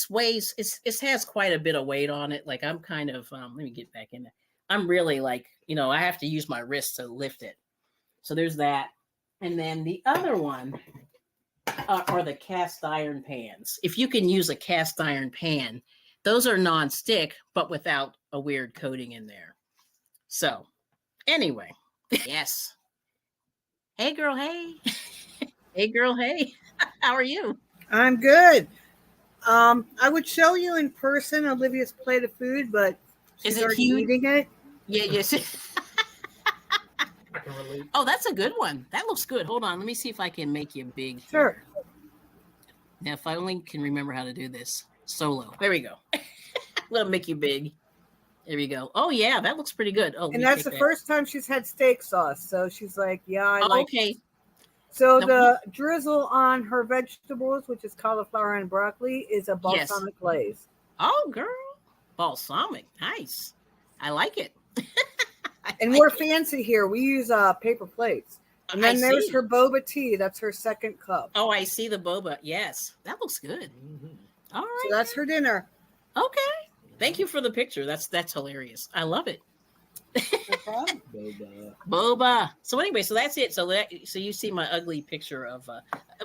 weighs, it has quite a bit of weight on it. Like I'm kind of, let me get back in there. I'm really like, I have to use my wrist to lift it. So there's that. And then the other one are the cast iron pans. If you can use a cast iron pan, those are non-stick, but without a weird coating in there. So anyway, yes. Hey girl, hey. Hey girl, hey. How are you? I'm good. I would show you in person Olivia's plate of food, but she's already eating it. Yeah, yes. I can relate. Oh, that's a good one. That looks good. Hold on. Let me see if I can make you big. Sure. Now, if I only can remember how to do this. Solo. There we go. Let me make you big. There we go. Oh, yeah. That looks pretty good. Oh, and that's the first time she's had steak sauce. So she's like, yeah, I like okay. So Now, the drizzle on her vegetables, which is cauliflower and broccoli, is a balsamic glaze. Oh, girl. Balsamic. Nice. I like it. And we're fancy here. We use paper plates. And then there's her boba tea. That's her second cup. Oh, I see the boba. Yes. That looks good. All right. So that's her dinner. Okay. Thank you for the picture. That's hilarious. I love it. No problem. Boba. So anyway, so that's it. So you see my ugly picture of.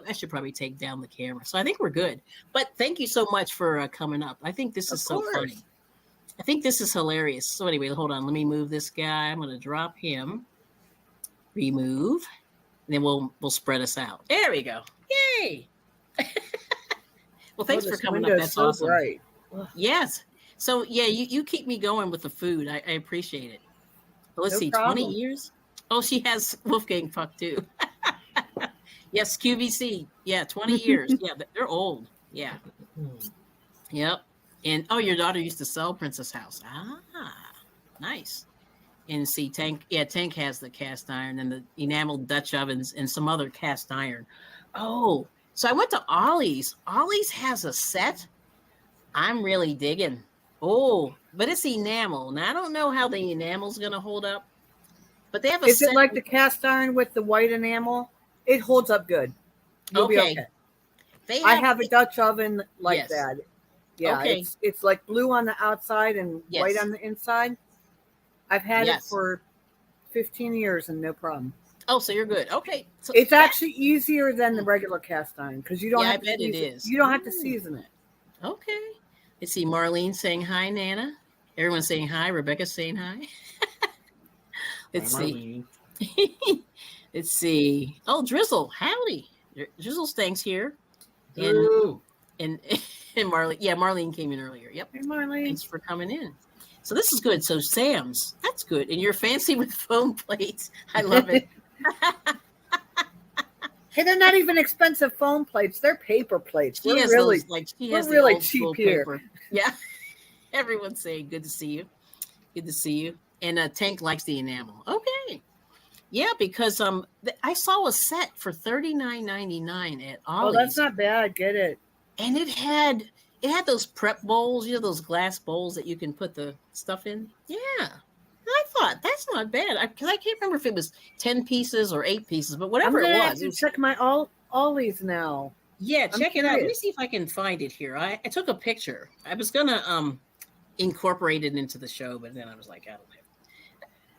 I should probably take down the camera. So I think we're good. But thank you so much for coming up. I think this is so funny. I think this is hilarious. So anyway, hold on. Let me move this guy. I'm going to drop him. Remove. And then we'll spread us out. There we go. Yay! Well, thanks for coming up. That's so awesome. Bright. Yes. So yeah, you keep me going with the food. I appreciate it. Well, let's see, problem. 20 years. Oh, she has Wolfgang Puck too. Yes, QVC. Yeah, 20 years. Yeah, they're old. Yeah. Yep. And your daughter used to sell Princess House. Ah, nice. And see, Tank has the cast iron and the enameled Dutch ovens and some other cast iron. Oh, so I went to Ollie's. Ollie's has a set. I'm really digging. Oh, but it's enamel. Now, I don't know how the enamel's going to hold up, but they have a set. Is it like the cast iron with the white enamel? It holds up good. You'll be okay. I have a Dutch oven like that. Yeah, okay. It's like blue on the outside and white on the inside. I've had it for 15 years and no problem. Oh, so you're good. Okay. So it's actually easier than the regular cast iron because you don't have to it is. You don't have to season it. Okay. Let's see. Marlene saying hi, Nana. Everyone's saying hi. Rebecca's saying hi. Let's see. Let's see. Oh, Drizzle. Howdy. Drizzle Stanks here. And Marlene. Yeah, Marlene came in earlier. Yep. Hey, Marlene. Thanks for coming in. So this is good. So Sam's, that's good. And you're fancy with foam plates. I love it. Hey, they're not even expensive foam plates. They're paper plates. We're really cheap here. Paper. Yeah. Everyone's saying good to see you. Good to see you. And Tank likes the enamel. Okay. Yeah, because I saw a set for $39.99 at Ollie's. Oh, that's not bad. Get it. And it had those prep bowls, those glass bowls that you can put the stuff in. Yeah. I thought that's not bad because I can't remember if it was 10 pieces or 8 pieces, but whatever it was. I'm check my Ollie's now. Yeah, check it out. Let me see if I can find it here. I took a picture. I was gonna incorporate it into the show, but then I was like,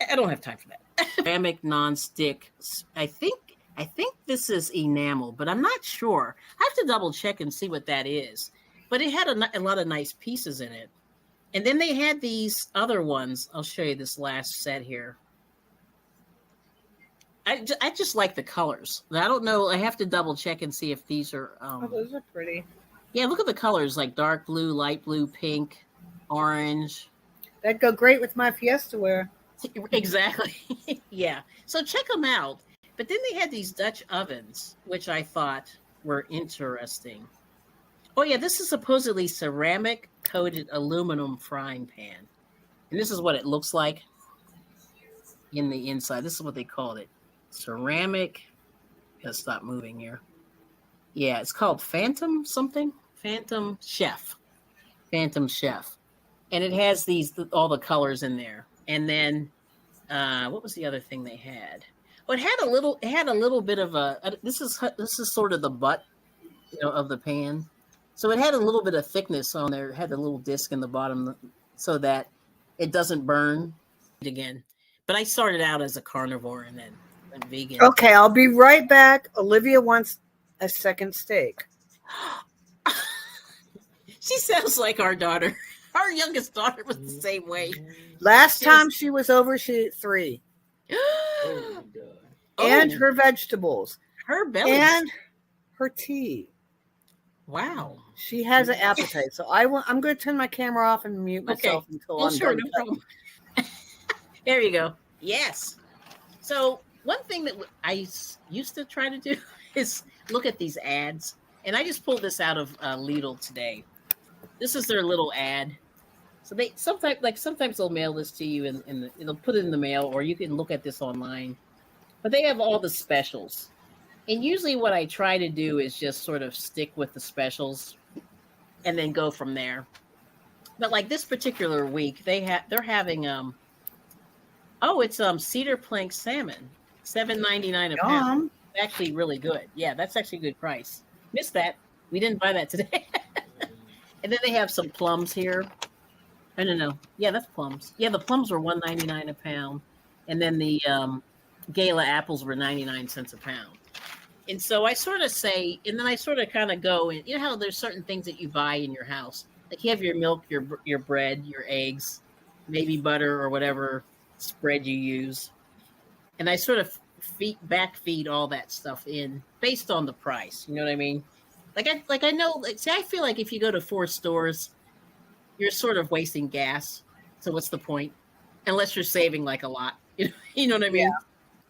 I don't have time for that. Ceramic non-stick. I think this is enamel, but I'm not sure. I have to double check and see what that is. But it had a lot of nice pieces in it. And then they had these other ones. I'll show you this last set here. I just like the colors. I don't know. I have to double check and see if these are. Those are pretty. Yeah, look at the colors like dark blue, light blue, pink, orange. That'd go great with my Fiesta wear. Exactly. Yeah. So check them out. But then they had these Dutch ovens, which I thought were interesting. Oh, yeah, this is supposedly ceramic-coated aluminum frying pan. And this is what it looks like in the inside. This is what they called it. Ceramic. Gotta stop moving here. Yeah, it's called Phantom something. Phantom Chef. Phantom Chef. And it has all the colors in there. And then, what was the other thing they had? Well, it had a little bit of this is sort of the butt, of the pan. So it had a little bit of thickness on there. It had a little disc in the bottom so that it doesn't burn again. But I started out as a carnivore and then went vegan. Okay, I'll be right back. Olivia wants a second steak. She sounds like our daughter. Our youngest daughter was the same way. Last time she was over, she ate 3. And her vegetables. Her belly. And her tea. Wow. She has an appetite. So I'm going to turn my camera off and mute myself until I'm done. No problem. There you go. Yes. So one thing that I used to try to do is look at these ads. And I just pulled this out of Lidl today. This is their little ad. So they sometimes they'll mail this to you and they'll put it in the mail, or you can look at this online. But they have all the specials. And usually what I try to do is just sort of stick with the specials and then go from there. But like this particular week, they're having it's cedar plank salmon, $7.99 a pound. Actually really good. Yeah, that's actually a good price. Missed that. We didn't buy that today. And then they have some plums here. I don't know. Yeah, that's plums. Yeah, the plums were $1.99 a pound. And then the Gala apples were 99 cents a pound. And so I sort of say, and then I sort of kind of go, and you know how there's certain things that you buy in your house. Like you have your milk, your bread, your eggs, maybe butter or whatever spread you use. And I sort of backfeed all that stuff in based on the price. You know what I mean? I know, I feel like if you go to 4 stores, you're sort of wasting gas. So what's the point? Unless you're saving like a lot. You know what I mean?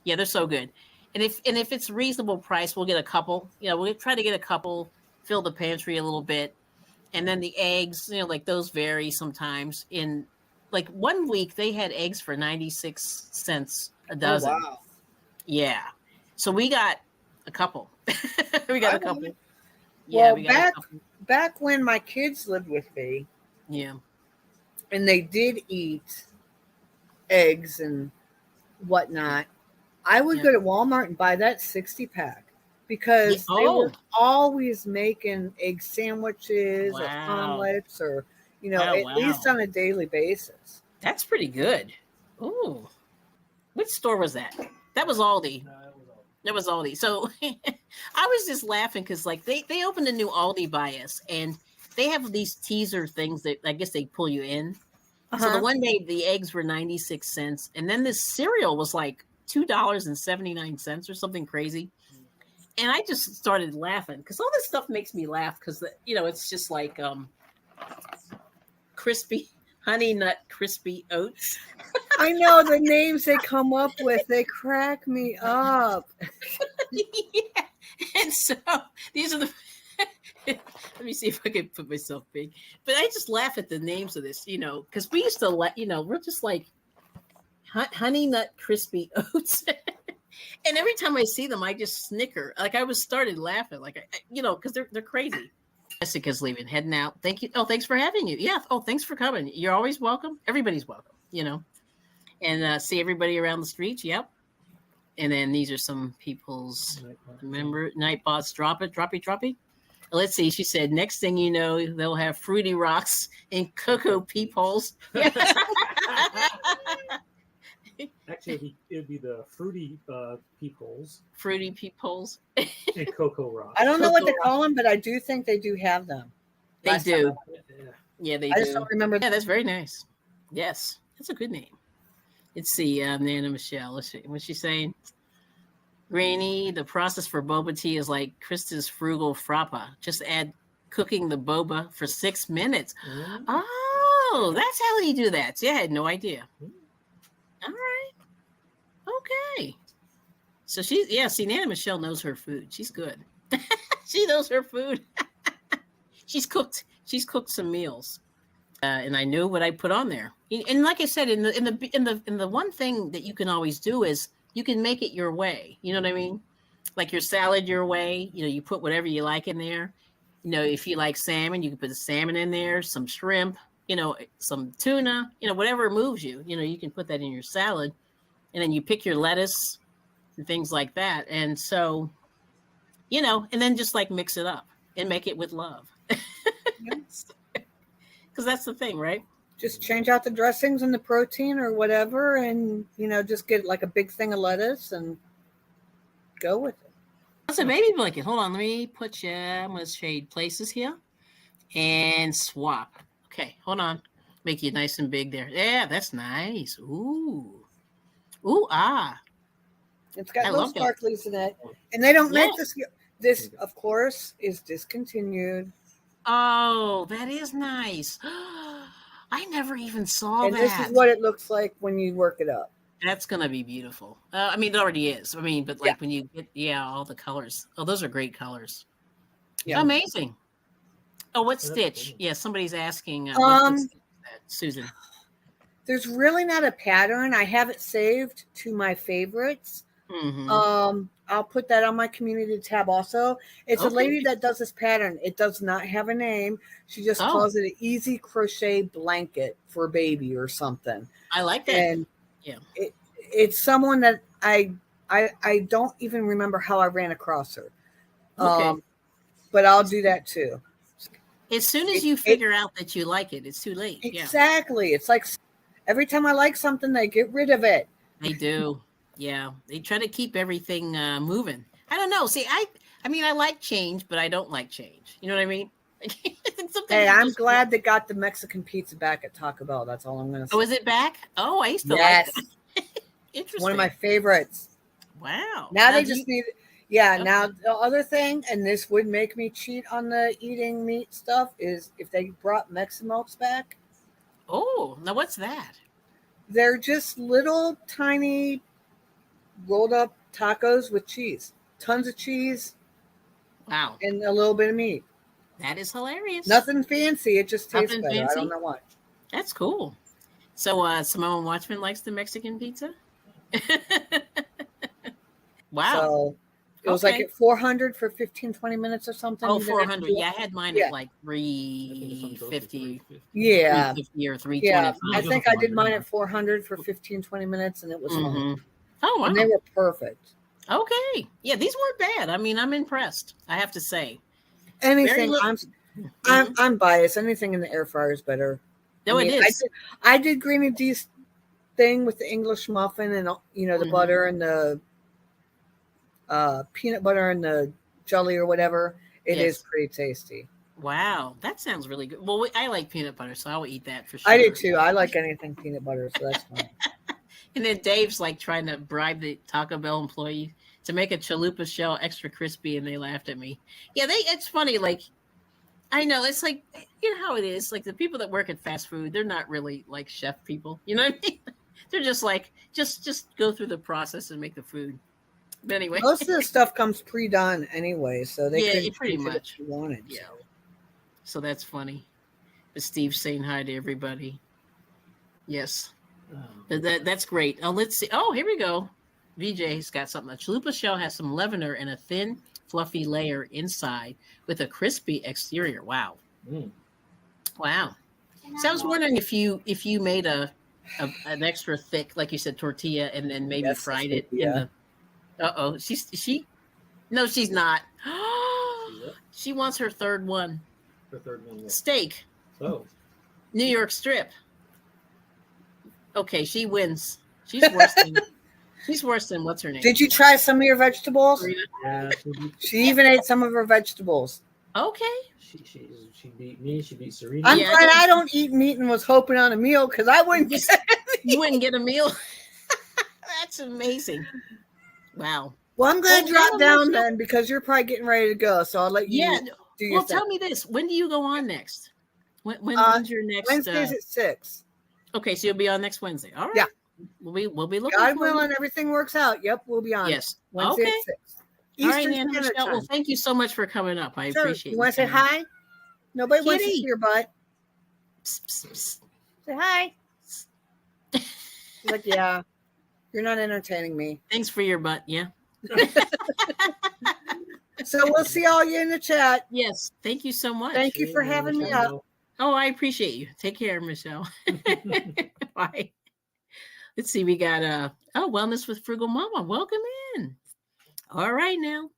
Yeah, they're so good. And if it's reasonable price, we'll get a couple. We'll try to get a couple, fill the pantry a little bit. And then the eggs, like those vary sometimes. In like 1 week, they had eggs for 96 cents a dozen. Oh, wow. Yeah. So we got a couple. We got a couple. Yeah, well, back when my kids lived with me. Yeah. And they did eat eggs and whatnot. I would go to Walmart and buy that 60-pack because they were always making egg sandwiches or omelets or, at least on a daily basis. That's pretty good. Ooh. Which store was that? That was Aldi. That was Aldi. So I was just laughing because like they opened a new Aldi by us and they have these teaser things that I guess they pull you in. So the one day the eggs were 96 cents and then this cereal was like $2.79 or something crazy. And I just started laughing because all this stuff makes me laugh because, it's just like crispy honey nut crispy oats. I know the names they come up with. They crack me up. Yeah. And so these are the let me see if I can put myself big. But I just laugh at the names of this, because we used to we're just like honey nut crispy oats. And every time I see them, I just snicker. Like I started laughing, because they're crazy. Jessica's leaving, heading out. Thank you. Oh, thanks for having you. Yeah. Oh, thanks for coming. You're always welcome. Everybody's welcome, and see everybody around the streets. Yep. And then these are some people's Nightbots. Droppy. Let's see. She said, next thing you know, they'll have Fruity Rocks and Cocoa Peepholes. Actually, it would be the Fruity Peepholes. Fruity Peepholes. And Cocoa Rocks. I don't know what they call them, but I do think they do have them. They do. Yeah, they do. I just don't remember. Yeah, that's very nice. Yes, that's a good name. Let's see, Nana Michelle. Let's see. What's she saying? Granny, the process for boba tea is like Krista's frugal frappa. Just add cooking the boba for 6 minutes. Mm-hmm. Oh, that's how you do that. See, I had no idea. Mm-hmm. All right. Okay. So see, Nana Michelle knows her food. She's good. She knows her food. She's cooked some meals. And I knew what I put on there. And like I said, in the one thing that you can always do is you can make it your way. You know what I mean? Like your salad your way. You put whatever you like in there. If you like salmon, you can put the salmon in there, some shrimp, some tuna, whatever moves you. You can put that in your salad. And then you pick your lettuce and things like that. And so, and then just like mix it up and make it with love. Because that's the thing, right? Just change out the dressings and the protein or whatever, and just get like a big thing of lettuce and go with it. So maybe like, hold on, let me put you. I'm gonna shade places here and swap. Okay, hold on. Make you nice and big there. Yeah, that's nice. Ooh, ah. It's got little sparklies in it, and they don't make this. This, of course, is discontinued. Oh, that is nice. I never even saw that. And this is what it looks like when you work it up. That's going to be beautiful. It already is. But like when you get, all the colors. Oh, those are great colors. Yeah. Amazing. Oh, what stitch? Cool. Yeah, somebody's asking. What stitch is that, Susan? There's really not a pattern. I have it saved to my favorites. I'll put that on my community tab also. It's a lady that does this pattern. It does not have a name. She just calls it an easy crochet blanket for baby or something. I like that. And it's someone that I don't even remember how I ran across her. But I'll do that too. As soon as you figure out that you like it, it's too late. Exactly. It's like every time I like something, they get rid of it. They do. Yeah. They try to keep everything moving. I don't know. See, I mean, I like change, but I don't like change. You know what I mean? Hey, I'm glad they got the Mexican pizza back at Taco Bell. That's all I'm going to say. Oh, is it back? Oh, I used to like it. Interesting. One of my favorites. Wow. Now they just need... Yeah, now the other thing, and this would make me cheat on the eating meat stuff, is if they brought Meximos back. Oh, now what's that? They're just little tiny rolled up tacos with cheese. Tons of cheese. Wow. And a little bit of meat. That is hilarious. Nothing fancy. It just tastes better. Fancy? I don't know why. That's cool. So Simone Watchman likes the Mexican pizza? Wow. So it was like at 400 for 15, 20 minutes or something. Oh, 400. Yeah, I had mine at like 350. Yeah. 350 or 325. Yeah, I think I did mine at 400 for 15, 20 minutes, and it was fine. Oh, wow. And they were perfect. Okay. Yeah, these weren't bad. I mean, I'm impressed, I have to say. Anything, I'm biased. Anything in the air fryer is better. No, it is. I did Greeny D's thing with the English muffin and, the butter and the peanut butter and the jelly or whatever. It is pretty tasty. Wow, that sounds really good. Well, I like peanut butter, so I'll eat that for sure. I do too. I like anything peanut butter, so that's fine. And then Dave's like trying to bribe the Taco Bell employee to make a chalupa shell extra crispy, and they laughed at me. Yeah, it's funny. Like, I know it's like, you know how it is. Like the people that work at fast food, they're not really like chef people. You know what I mean? They're just like, just go through the process and make the food. But anyway, most of the stuff comes pre-done anyway, so they could pretty much wanted. Yeah. So that's funny. But Steve's saying hi to everybody. Yes. That's great. Oh, let's see. Oh, here we go. VJ's got something. A chalupa shell has some leavener and a thin, fluffy layer inside with a crispy exterior. Wow. Wow. So I was wondering if you made an extra thick, like you said, tortilla, and then maybe fried it in the. Uh-oh. No, she's not. She wants her third one. Her third one. Steak. Oh. New York strip. Okay, she wins. She's worse than what's her name? Did you try some of your vegetables? Yeah. She even ate some of her vegetables. Okay. She beat me. She beat Serena. I'm glad I don't eat meat and was hoping on a meal because I wouldn't get You wouldn't get a meal. That's amazing. Wow. Well, I'm going to drop down then because you're probably getting ready to go. So I'll let you do your thing. Tell me this. When do you go on next? When's your next? Wednesdays at 6. Okay, so you'll be on next Wednesday. All right. Yeah. We'll be looking. God willing, everything works out. Yep, we'll be on. Yes. Wednesday at 6. All right, Nana Michelle. Well, thank you so much for coming up. I appreciate it. You want to say hi? Nobody wants to see your butt. Psst, psst, psst. Say hi. Like, yeah, you're not entertaining me. Thanks for your butt. Yeah. So we'll see all you in the chat. Yes. Thank you so much. Thank you for having me up. Oh, I appreciate you. Take care, Michelle. Bye. Let's see. We got Wellness with Frugal Mama. Welcome in. All right now.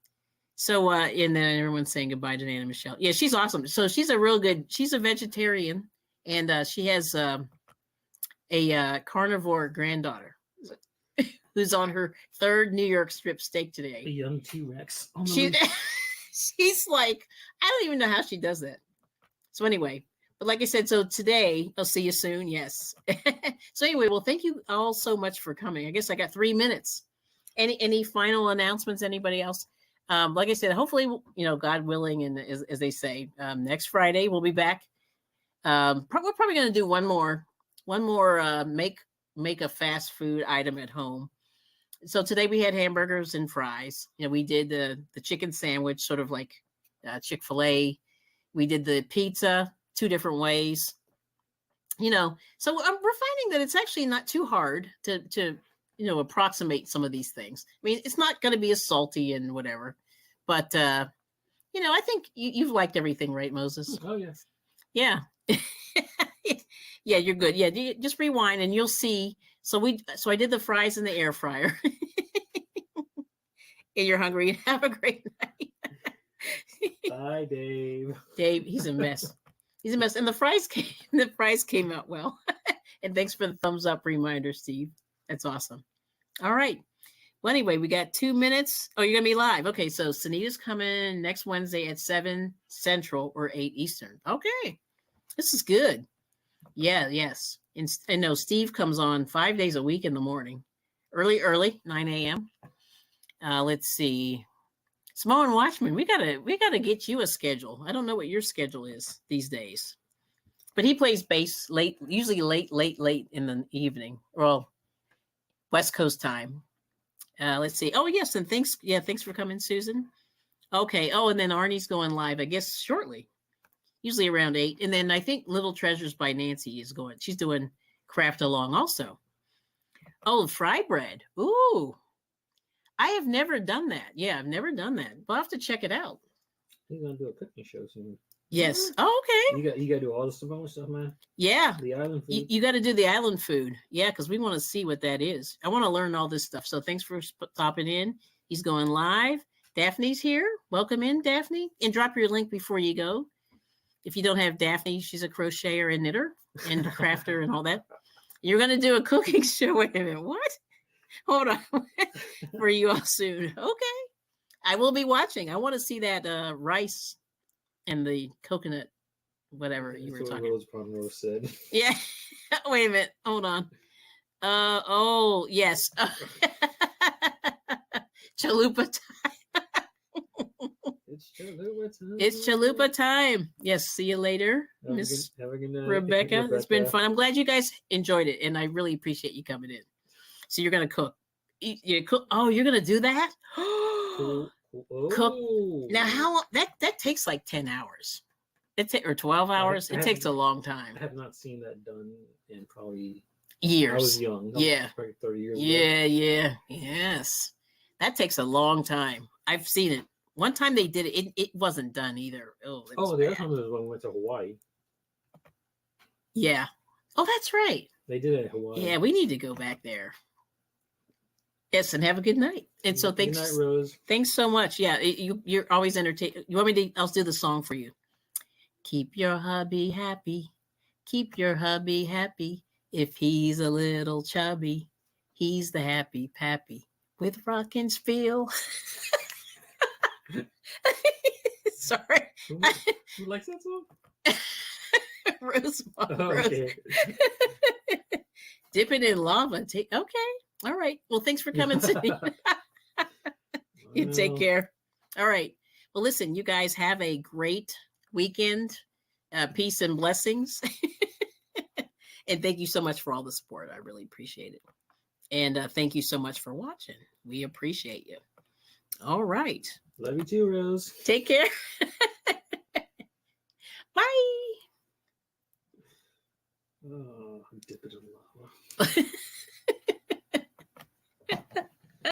So and then everyone's saying goodbye to Nana Michelle. Yeah, she's awesome. So she's a vegetarian, and she has a carnivore granddaughter who's on her third New York strip steak today. A young T-Rex. She's like, I don't even know how she does that. So anyway, but like I said, so today, I'll see you soon. Yes. So anyway, well, thank you all so much for coming. I guess I got 3 minutes. Any final announcements? Anybody else? Like I said, hopefully, God willing, and as they say, next Friday we'll be back. We're probably going to do one more make a fast food item at home. So today we had hamburgers and fries. We did the chicken sandwich, sort of like Chick-fil-A. We did the pizza 2 different ways. So we're finding that it's actually not too hard to approximate some of these things. I mean, it's not going to be as salty and whatever, but I think you've liked everything, right, Moses? Oh yes. Yeah. Yeah, you're good. Yeah, just rewind and you'll see. So I did the fries in the air fryer. And you're hungry. Have a great night. Bye, Dave. Dave, he's a mess. He's a mess. And the fries came out well. And thanks for the thumbs up reminder, Steve. That's awesome. All right. Well, anyway, we got 2 minutes. Oh, you're going to be live. Okay, so Sunita's coming next Wednesday at 7 Central or 8 Eastern. Okay. This is good. Yeah, yes. And no, Steve comes on 5 days a week in the morning. Early, 9 a.m. Let's see. Samoan Watchman, we gotta get you a schedule. I don't know what your schedule is these days. But he plays bass late, usually late in the evening. Well, West Coast time. Let's see. Oh, yes, and thanks for coming, Susan. Okay. Oh, and then Arnie's going live, I guess, shortly. Usually around 8. And then I think Little Treasures by Nancy is going. She's doing Craft Along also. Oh, fry bread. Ooh. I have never done that. Yeah, I've never done that. We'll have to check it out. He's gonna do a cooking show soon. Yes. Oh, okay. You gotta do all the Samoan stuff, man. Yeah. The island food. You got to do the island food. Yeah, because we want to see what that is. I want to learn all this stuff. So thanks for popping in. He's going live. Daphne's here. Welcome in, Daphne. And drop your link before you go. If you don't have Daphne, she's a crocheter and knitter and crafter and all that. You're going to do a cooking show. Wait a minute. What? Hold on. For you all soon. Okay. I will be watching. I want to see that rice and the coconut, whatever you were talking about. Rose said. Yeah. Wait a minute. Hold on. Oh, yes. Chalupa time. It's chalupa time. Yes. See you later, Miss Rebecca. It's been fun. I'm glad you guys enjoyed it, and I really appreciate you coming in. So you're gonna cook. You cook. Oh, you're gonna do that? Cook. Now, how long? That takes like 10 hours. Or 12 hours. It takes a long time. I have not seen that done in probably years. I was young. Yeah. Probably 30 years ago. Yeah. Yes. That takes a long time. I've seen it. One time they did it. It wasn't done either. Oh, the other time was when we went to Hawaii. Yeah. Oh, that's right. They did it in Hawaii. Yeah, we need to go back there. Yes, and have a good night. And so thanks. Good night, Rose. Thanks so much. Yeah, you're always entertaining. You want me to? I'll do the song for you. Keep your hubby happy. Keep your hubby happy. If he's a little chubby, he's the happy pappy with rockin' spiel. Sorry. Who likes that song? Rose. Okay. Dip it in lava. Okay. All right. Well, thanks for coming, Cindy. You take care. All right. Well, listen, you guys have a great weekend. Peace and blessings. And thank you so much for all the support. I really appreciate it. And thank you so much for watching. We appreciate you. All right. Love you too, Rose. Take care. Bye. Oh, dip it in lava.